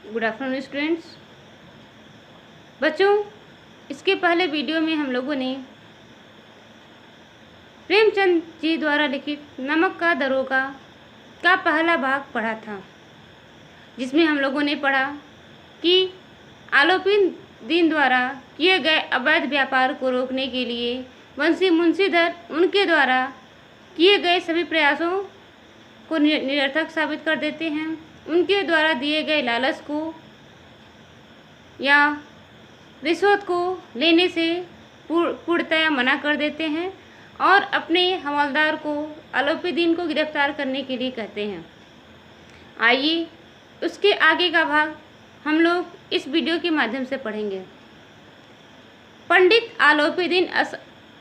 Good afternoon students. बच्चों, इसके पहले वीडियो में हम लोगों ने प्रेमचंद जी द्वारा लिखित नमक का दरोगा का पहला भाग पढ़ा था, जिसमें हम लोगों ने पढ़ा कि आलोपी दीन द्वारा किए गए अवैध व्यापार को रोकने के लिए बंसी मुंशीधर उनके द्वारा किए गए सभी प्रयासों को निरर्थक साबित कर देते हैं। उनके द्वारा दिए गए लालच को या रिश्वत को लेने से पूर्णतया मना कर देते हैं और अपने हवलदार को आलोपी दीन को गिरफ्तार करने के लिए कहते हैं। आइए उसके आगे का भाग हम लोग इस वीडियो के माध्यम से पढ़ेंगे। पंडित आलोपी दीन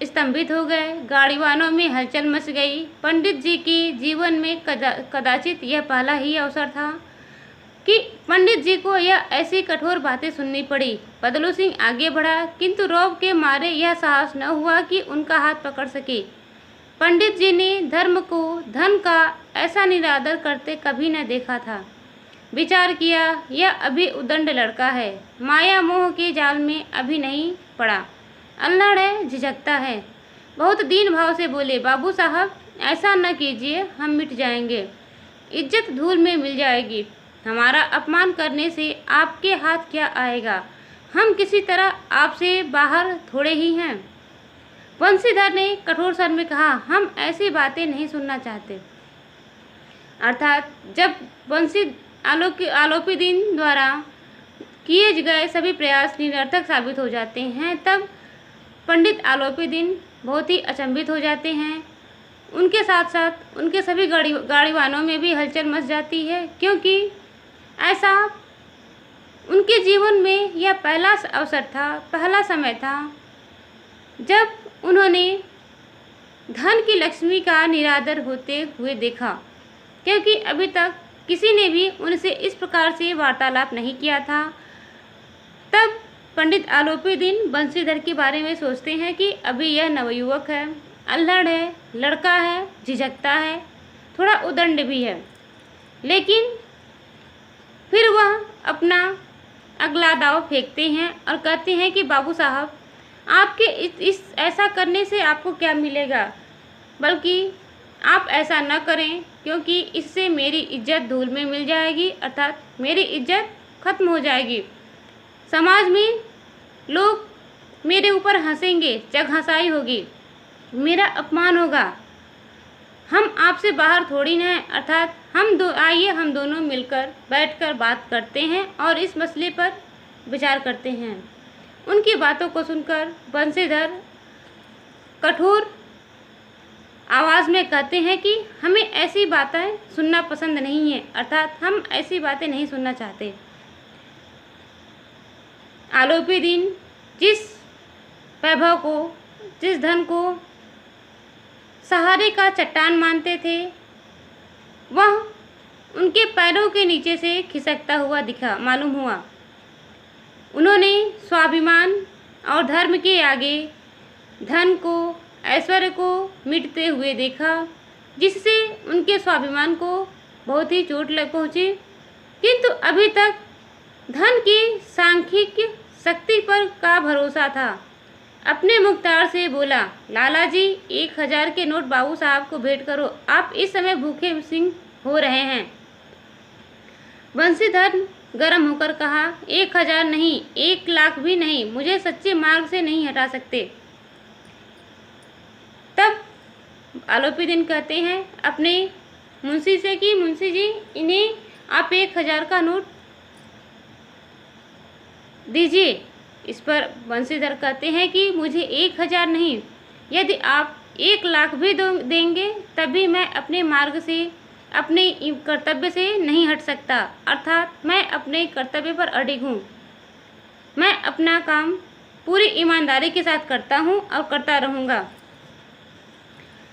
स्तंभित हो गए। गाड़ीवानों में हलचल मच गई। पंडित जी के जीवन में कदाचित यह पहला ही अवसर था कि पंडित जी को यह ऐसी कठोर बातें सुननी पड़ी। बदलू सिंह आगे बढ़ा, किंतु रौब के मारे यह साहस न हुआ कि उनका हाथ पकड़ सके। पंडित जी ने धर्म को धन का ऐसा निरादर करते कभी न देखा था। विचार किया, यह अभी उदंड लड़का है, माया मोह के जाल में अभी नहीं पड़ा, अल्हड़ है, झिझकता है। बहुत दीन भाव से बोले, बाबू साहब ऐसा न कीजिए, हम मिट जाएंगे, इज्जत धूल में मिल जाएगी। हमारा अपमान करने से आपके हाथ क्या आएगा? हम किसी तरह आपसे बाहर थोड़े ही हैं। बंसीधर ने कठोर स्वर में कहा, हम ऐसी बातें नहीं सुनना चाहते। अर्थात जब आलोपी दीन द्वारा किए गए सभी प्रयास निरर्थक साबित हो जाते हैं, तब पंडित आलोपी दीन बहुत ही अचंभित हो जाते हैं। उनके साथ साथ उनके सभी गाड़ीवानों में भी हलचल मच जाती है, क्योंकि ऐसा उनके जीवन में यह पहला अवसर था, पहला समय था जब उन्होंने धन की लक्ष्मी का निरादर होते हुए देखा, क्योंकि अभी तक किसी ने भी उनसे इस प्रकार से वार्तालाप नहीं किया था। तब पंडित आलोपी दीन बंसीधर के बारे में सोचते हैं कि अभी यह नवयुवक है, अल्हड़ है, लड़का है, झिझकता है, थोड़ा उदंड भी है, लेकिन फिर वह अपना अगला दाव फेंकते हैं और कहते हैं कि बाबू साहब, आपके इस ऐसा करने से आपको क्या मिलेगा, बल्कि आप ऐसा न करें, क्योंकि इससे मेरी इज्जत धूल में मिल जाएगी, अर्थात मेरी इज्जत खत्म हो जाएगी। समाज में लोग मेरे ऊपर हंसेंगे, जगहंसाई होगी, मेरा अपमान होगा। हम आपसे बाहर थोड़ी न हैं, अर्थात आइए हम दोनों मिलकर बैठकर बात करते हैं और इस मसले पर विचार करते हैं। उनकी बातों को सुनकर बंसीधर कठोर आवाज़ में कहते हैं कि हमें ऐसी बातें सुनना पसंद नहीं है, अर्थात हम ऐसी बातें नहीं सुनना चाहते। आलोपी दीन जिस वैभव को, जिस धन को सहारे का चट्टान मानते थे, वह उनके पैरों के नीचे से खिसकता हुआ मालूम हुआ। उन्होंने स्वाभिमान और धर्म के आगे धन को, ऐश्वर्य को मिटते हुए देखा, जिससे उनके स्वाभिमान को बहुत ही चोट पहुंची। किंतु अभी तक धन की सांख्यिक शक्ति पर का भरोसा था। अपने मुख्तार से बोला, लाला जी 1000 के नोट बाबू साहब को भेंट करो, आप इस समय भूखे सिंह हो रहे हैं। बंसीधर गर्म होकर कहा, 1000 नहीं, 1 लाख भी नहीं, मुझे सच्चे मार्ग से नहीं हटा सकते। तब आलोपी दीन कहते हैं अपने मुंशी से कि मुंशी जी, इन्हें आप 1000 का नोट दीजिए। इस पर बंसीधर कहते हैं कि मुझे 1000 नहीं, यदि आप 1 लाख भी देंगे तभी मैं अपने मार्ग से, अपने कर्तव्य से नहीं हट सकता, अर्थात मैं अपने कर्तव्य पर अडिग हूँ। मैं अपना काम पूरी ईमानदारी के साथ करता हूँ और करता रहूँगा।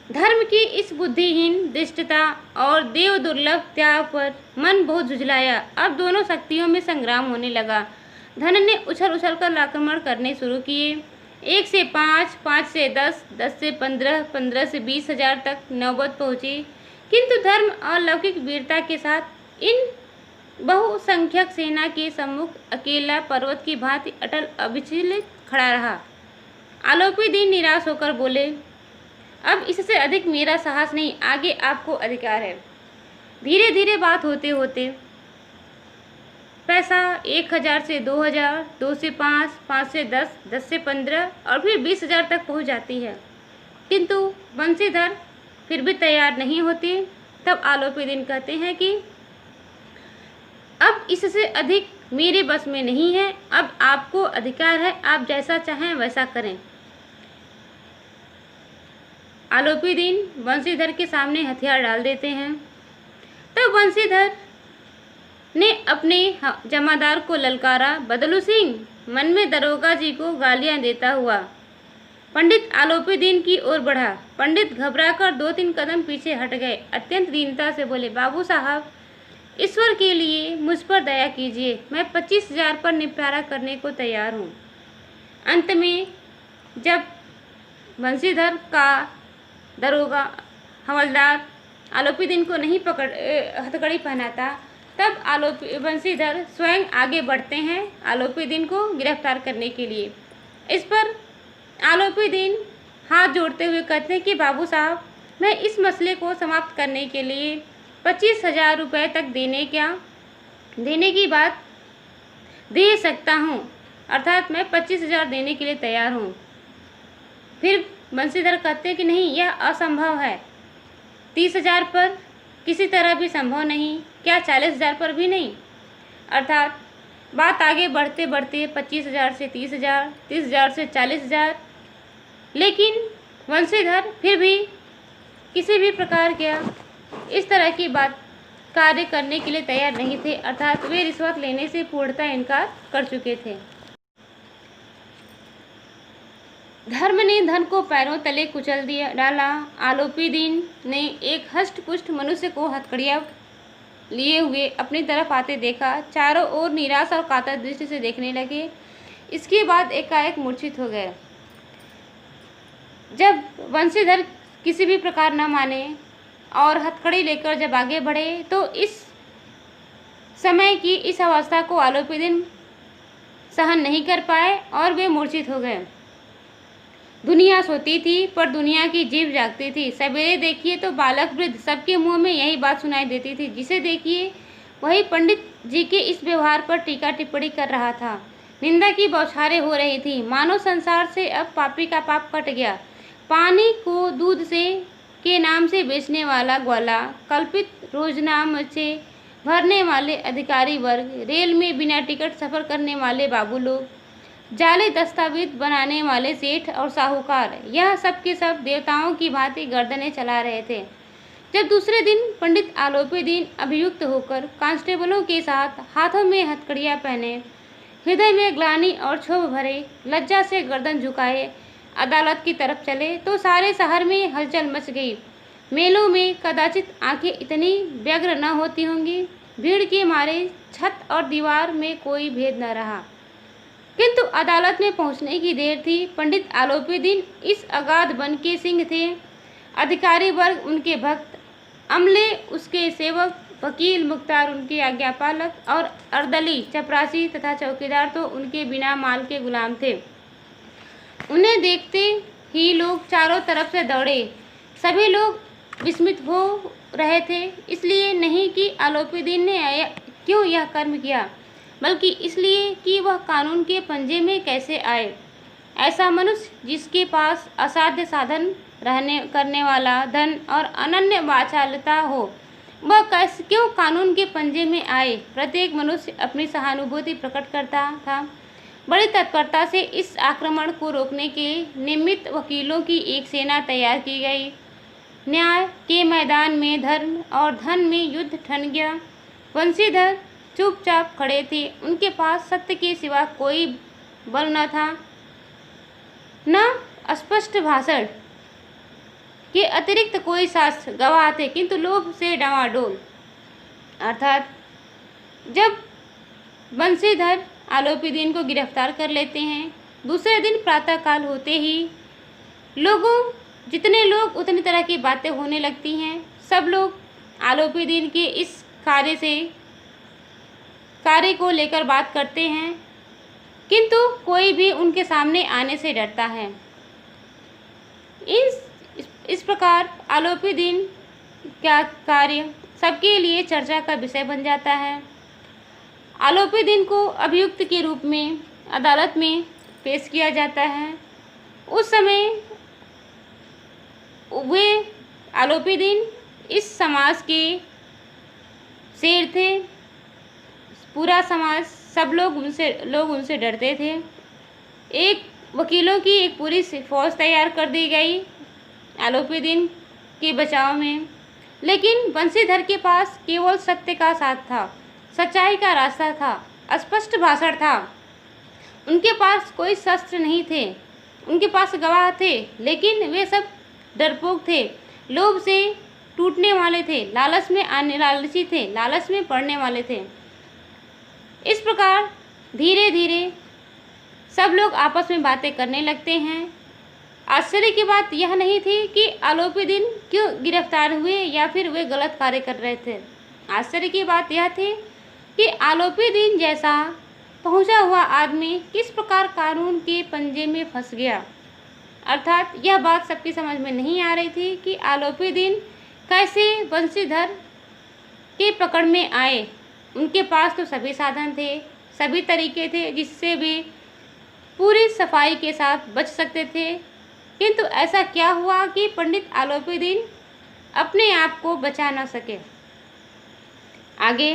धर्म की इस बुद्धिहीन दृष्टता और देव दुर्लभ त्याग पर मन बहुत झुझलाया। अब दोनों शक्तियों में संग्राम होने लगा। धन ने उछल उछल कर आक्रमण करने शुरू किए। 1 से 5, 5 से 10, 10 से 15, 15 से 20,000 तक नौबत पहुंची। किंतु धर्म और लौकिक वीरता के साथ इन बहुसंख्यक सेना के सम्मुख अकेला पर्वत की भांति अटल अविचलित खड़ा रहा। आलोपी दीन निराश होकर बोले, अब इससे अधिक मेरा साहस नहीं, आगे आपको अधिकार है। धीरे धीरे बात होते होते पैसा 1000 से 2000, 2 से 5, 5 से 10, 10 से 15 और फिर 20,000 तक पहुंच जाती है, किंतु बंसीधर फिर भी तैयार नहीं होते। तब आलोपी दीन कहते हैं कि अब इससे अधिक मेरे बस में नहीं है, अब आपको अधिकार है, आप जैसा चाहें वैसा करें। आलोपी दीन बंसीधर के सामने हथियार डाल देते हैं। तब बंसीधर ने अपने जमादार को ललकारा। बदलू सिंह मन में दरोगा जी को गालियां देता हुआ पंडित आलोपी दीन की ओर बढ़ा। पंडित घबराकर 2-3 कदम पीछे हट गए। अत्यंत दीनता से बोले, बाबू साहब, ईश्वर के लिए मुझ पर दया कीजिए, मैं 25,000 पर निपटारा करने को तैयार हूँ। अंत में जब बंसीधर का दरोगा हवलदार आलोपी दीन को नहीं हथकड़ी पहनाता, तब बंसीधर स्वयं आगे बढ़ते हैं आलोपी दीन को गिरफ्तार करने के लिए। इस पर आलोपी दीन हाथ जोड़ते हुए कहते हैं कि बाबू साहब, मैं इस मसले को समाप्त करने के लिए 25,000 रुपये तक देने की बात दे सकता हूँ, अर्थात मैं 25,000 देने के लिए तैयार हूँ। फिर बंसीधर कहते हैं कि नहीं, यह असंभव है, 30,000 पर किसी तरह भी संभव नहीं, क्या 40,000 पर भी नहीं। अर्थात बात आगे बढ़ते बढ़ते 25,000 से 30,000, 30,000 से 40,000, लेकिन बंसीधर फिर भी किसी भी प्रकार का इस तरह की बात कार्य करने के लिए तैयार नहीं थे, अर्थात वे रिश्वत लेने से पूर्णतः इनकार कर चुके थे। धर्म ने धन को पैरों तले कुचल डाला। आलोपी दीन ने एक हष्ट-पुष्ट मनुष्य को हथकड़ियाँ लिए हुए अपनी तरफ आते देखा। चारों ओर निराश और कातर दृष्टि से देखने लगे। इसके बाद एकाएक मूर्छित हो गए। जब बंसीधर किसी भी प्रकार न माने और हथकड़ी लेकर जब आगे बढ़े, तो इस समय की इस अवस्था को आलोपी दीन सहन नहीं कर पाए और वे मूर्छित हो गए। दुनिया सोती थी पर दुनिया की जीभ जागती थी। सवेरे देखिए तो बालक वृद्ध सबके मुंह में यही बात सुनाई देती थी। जिसे देखिए वही पंडित जी के इस व्यवहार पर टीका टिप्पणी कर रहा था। निंदा की बौछारें हो रही थी। मानो संसार से अब पापी का पाप कट गया। पानी को दूध से के नाम से बेचने वाला ग्वाला, कल्पित रोजनामे से भरने वाले अधिकारी वर्ग, रेल में बिना टिकट सफ़र करने वाले बाबू लोग, जाली दस्तावेज बनाने वाले सेठ और साहूकार, यह सब के सब देवताओं की भांति गर्दनें चला रहे थे। जब दूसरे दिन पंडित आलोपी दीन अभियुक्त होकर कांस्टेबलों के साथ हाथों में हथकड़ियाँ पहने, हृदय में ग्लानि और क्षोभ भरे, लज्जा से गर्दन झुकाए अदालत की तरफ चले, तो सारे शहर में हलचल मच गई। मेलों में कदाचित आंखें इतनी व्यग्र न होती होंगी। भीड़ के मारे छत और दीवार में कोई भेद न रहा। किंतु अदालत में पहुंचने की देर थी। पंडित आलोपी दीन इस अगाध वन के सिंह थे। अधिकारी वर्ग उनके भक्त, अमले उसके सेवक, वकील मुख्तार उनके आज्ञापालक और अर्दली, चपरासी तथा चौकीदार तो उनके बिना माल के गुलाम थे। उन्हें देखते ही लोग चारों तरफ से दौड़े। सभी लोग विस्मित हो रहे थे, इसलिए नहीं कि आलोपी दीन ने क्यों यह कर्म किया, बल्कि इसलिए कि वह कानून के पंजे में कैसे आए। ऐसा मनुष्य जिसके पास असाध्य साधन करने वाला धन और अनन्य वाचालता हो, वह कैसे क्यों कानून के पंजे में आए। प्रत्येक मनुष्य अपनी सहानुभूति प्रकट करता था। बड़ी तत्परता से इस आक्रमण को रोकने के निमित्त वकीलों की एक सेना तैयार की गई। न्याय के मैदान में धर्म और धन में युद्ध ठन गया। बंसीधर चुपचाप खड़े थे। उनके पास सत्य के सिवा कोई बल न था, न स्पष्ट भाषण के अतिरिक्त कोई शास्त्र गवाह थे, किंतु लोभ से डामाडोल। अर्थात जब बंसीधर आलोपी दीन को गिरफ्तार कर लेते हैं, दूसरे दिन प्रातःकाल होते ही जितने लोग उतनी तरह की बातें होने लगती हैं। सब लोग आलोपी दीन के इस कार्य से कार्य को लेकर बात करते हैं, किंतु कोई भी उनके सामने आने से डरता है। इस प्रकार आलोपी दिन का कार्य सबके लिए चर्चा का विषय बन जाता है। आलोपी दिन को अभियुक्त के रूप में अदालत में पेश किया जाता है। उस समय वे आलोपी दिन इस समाज के शेर थे। पूरा समाज, सब लोग उनसे डरते थे। एक वकीलों की एक पूरी फौज तैयार कर दी गई आलोपी दिन के बचाव में, लेकिन बंशीधर के पास केवल सत्य का साथ था, सच्चाई का रास्ता था, स्पष्ट भाषण था। उनके पास कोई शस्त्र नहीं थे, उनके पास गवाह थे, लेकिन वे सब डरपोक थे, लोभ से टूटने वाले थे, लालची थे, लालच में पड़ने वाले थे। इस प्रकार धीरे धीरे सब लोग आपस में बातें करने लगते हैं। आश्चर्य की बात यह नहीं थी कि आलोपी दिन क्यों गिरफ्तार हुए या फिर वे गलत कार्य कर रहे थे। आश्चर्य की बात यह थी कि आलोपी दिन जैसा पहुंचा हुआ आदमी किस प्रकार कानून के पंजे में फंस गया। अर्थात यह बात सबकी समझ में नहीं आ रही थी कि आलोपी दिन कैसे बंशीधर के पकड़ में आए। उनके पास तो सभी साधन थे, सभी तरीके थे जिससे वे पूरी सफाई के साथ बच सकते थे, किंतु ऐसा क्या हुआ कि पंडित आलोपी दिन अपने आप को बचा न सके। आगे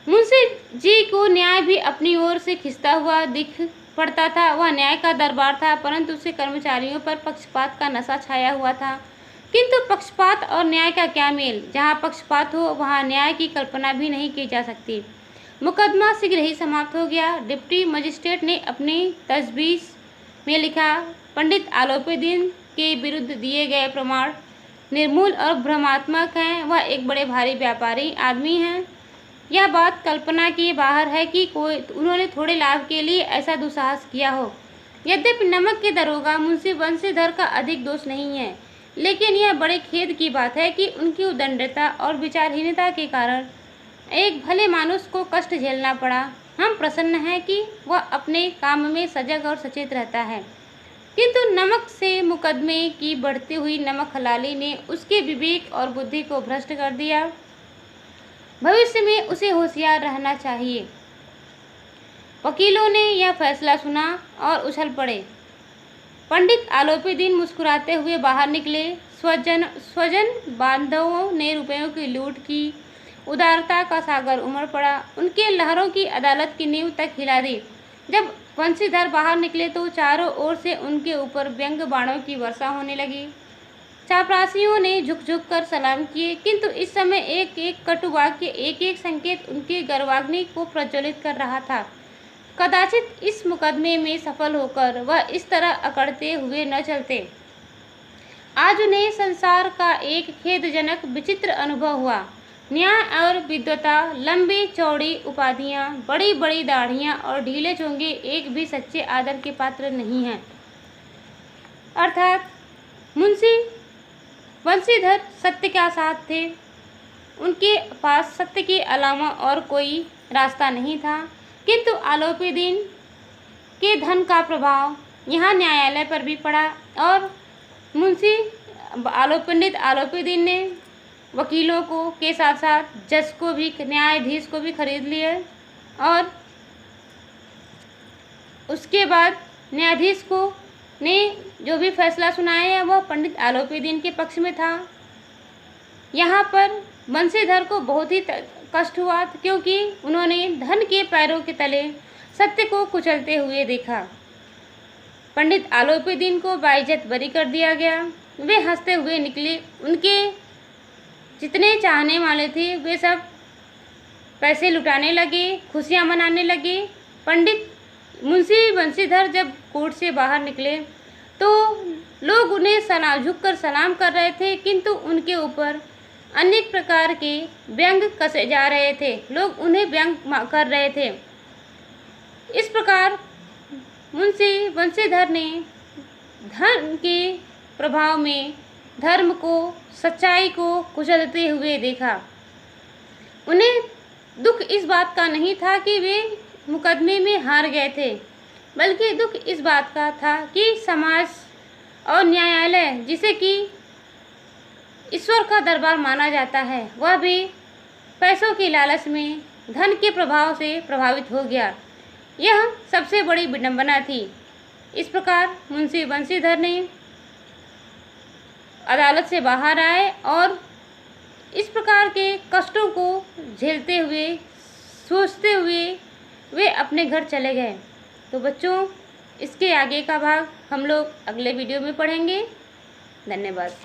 मुंशी जी को न्याय भी अपनी ओर से खिंचता हुआ दिख पड़ता था। वह न्याय का दरबार था, परंतु उसके कर्मचारियों पर पक्षपात का नशा छाया हुआ था। किंतु पक्षपात और न्याय का क्या मेल। जहाँ पक्षपात हो वहाँ न्याय की कल्पना भी नहीं की जा सकती। मुकदमा शीघ्र ही समाप्त हो गया। डिप्टी मजिस्ट्रेट ने अपनी तजवीज़ में लिखा, पंडित आलोपी दिन के विरुद्ध दिए गए प्रमाण निर्मूल और भ्रमात्मक हैं। वह एक बड़े भारी व्यापारी आदमी हैं। यह बात कल्पना के बाहर है कि उन्होंने थोड़े लाभ के लिए ऐसा दुस्साहस किया हो। यद्यपि नमक के दरोगा मुंशी बंशीधर का अधिक दोष नहीं है, लेकिन यह बड़े खेद की बात है कि उनकी उद्दंडता और विचारहीनता के कारण एक भले मानुष को कष्ट झेलना पड़ा। हम प्रसन्न हैं कि वह अपने काम में सजग और सचेत रहता है, किंतु नमक से मुकदमे की बढ़ती हुई नमक हलाली ने उसके विवेक और बुद्धि को भ्रष्ट कर दिया। भविष्य में उसे होशियार रहना चाहिए। वकीलों ने यह फैसला सुना और उछल पड़े। पंडित आलोपी दिन मुस्कुराते हुए बाहर निकले। स्वजन बांधवों ने रुपयों की लूट की। उदारता का सागर उमड़ पड़ा, उनके लहरों की अदालत की नींव तक हिला दी। जब बंशीधर बाहर निकले तो चारों ओर से उनके ऊपर व्यंग बाणों की वर्षा होने लगी। चापरासियों ने झुक झुक कर सलाम किए, किंतु इस समय एक एक कटु वाक्य, एक एक संकेत उनकी गर्वाग्नि को प्रज्वलित कर रहा था। कदाचित इस मुकदमे में सफल होकर वह इस तरह अकड़ते हुए न चलते। आज उन्हें संसार का एक खेदजनक विचित्र अनुभव हुआ। न्याय और विद्वता, लंबी चौड़ी उपाधियां, बड़ी बड़ी दाढ़ियां और ढीले चोंगे एक भी सच्चे आदर के पात्र नहीं हैं। अर्थात मुंशी बंशीधर सत्य का साथ थे। उनके पास सत्य के अलावा और कोई रास्ता नहीं था, किंतु आलोपी दिन के धन का प्रभाव यहाँ न्यायालय पर भी पड़ा और मुंशी पंडित आलोपी दिन ने वकीलों को के साथ साथ जज को भी, न्यायाधीश को भी खरीद लिए और उसके बाद न्यायाधीश को ने जो भी फैसला सुनाया वह पंडित आलोपी दिन के पक्ष में था। यहाँ पर बंशीधर को बहुत ही कष्ट हुआ, क्योंकि उन्होंने धन के पैरों के तले सत्य को कुचलते हुए देखा। पंडित आलोपी दिन को बाइज्जत बरी कर दिया गया। वे हंसते हुए निकले। उनके जितने चाहने वाले थे वे सब पैसे लुटाने लगे, खुशियाँ मनाने लगे। पंडित मुंशी बंशीधर जब कोर्ट से बाहर निकले तो लोग उन्हें झुककर सलाम कर रहे थे, किंतु उनके ऊपर अनेक प्रकार के व्यंग कसे जा रहे थे। लोग उन्हें व्यंग कर रहे थे। इस प्रकार मुंशी बंशीधर ने धन के प्रभाव में धर्म को, सच्चाई को कुचलते हुए देखा। उन्हें दुख इस बात का नहीं था कि वे मुकदमे में हार गए थे, बल्कि दुख इस बात का था कि समाज और न्यायालय, जिसे कि ईश्वर का दरबार माना जाता है, वह भी पैसों की लालच में धन के प्रभाव से प्रभावित हो गया। यह सबसे बड़ी विडंबना थी। इस प्रकार मुंशी बंशीधर ने अदालत से बाहर आए और इस प्रकार के कष्टों को झेलते हुए, सोचते हुए वे अपने घर चले गए। तो बच्चों, इसके आगे का भाग हम लोग अगले वीडियो में पढ़ेंगे। धन्यवाद।